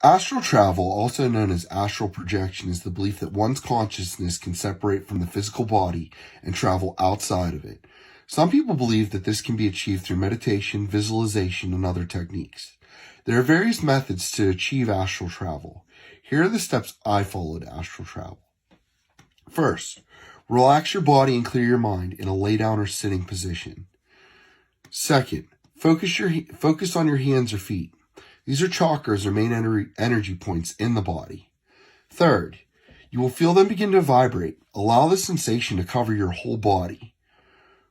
Astral travel, also known as astral projection, is the belief that one's consciousness can separate from the physical body and travel outside of it. Some people believe that this can be achieved through meditation, visualization, and other techniques. There are various methods to achieve astral travel. Here are the steps I follow to astral travel. First, relax your body and clear your mind in a lay down or sitting position. Second, focus on your hands or feet. These are chakras or main energy points in the body. Third, you will feel them begin to vibrate. Allow the sensation to cover your whole body.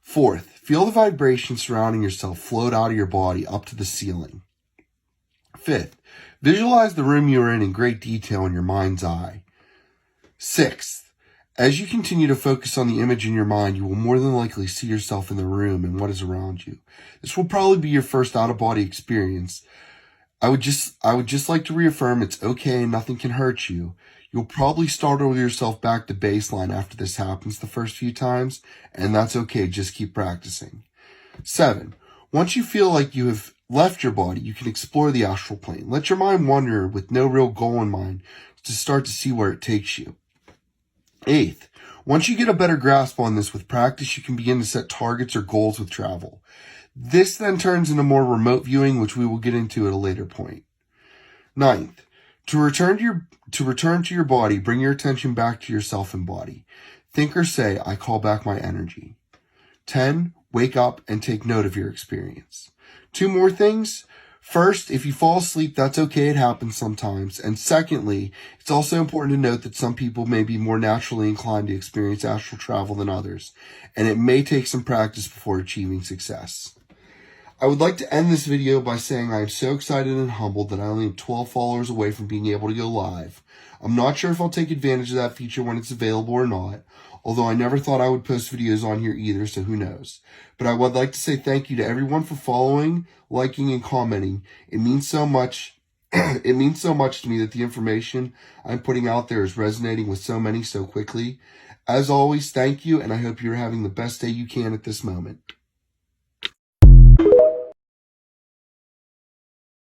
Fourth, feel the vibration surrounding yourself float out of your body up to the ceiling. Fifth, visualize the room you are in great detail in your mind's eye. Sixth, as you continue to focus on the image in your mind, you will more than likely see yourself in the room and what is around you. This will probably be your first out-of-body experience. I would just like to reaffirm it's okay and nothing can hurt you. You'll probably startle yourself back to baseline after this happens the first few times, and that's okay, just keep practicing. 7. Once you feel like you have left your body, you can explore the astral plane. Let your mind wander with no real goal in mind to start to see where it takes you. 8th, once you get a better grasp on this with practice, you can begin to set targets or goals with travel. This then turns into more remote viewing, which we will get into at a later point. 9th, to return to your body, bring your attention back to yourself and body. Think or say, I call back my energy. 10, wake up and take note of your experience. 2 more things. First, if you fall asleep, that's okay. It happens sometimes. And secondly, it's also important to note that some people may be more naturally inclined to experience astral travel than others, and it may take some practice before achieving success. I would like to end this video by saying I am so excited and humbled that I only am 12 followers away from being able to go live. I'm not sure if I'll take advantage of that feature when it's available or not, although I never thought I would post videos on here either, so who knows. But I would like to say thank you to everyone for following, liking, and commenting. It means so much. It means so much to me that the information I'm putting out there is resonating with so many so quickly. As always, thank you, and I hope you're having the best day you can at this moment.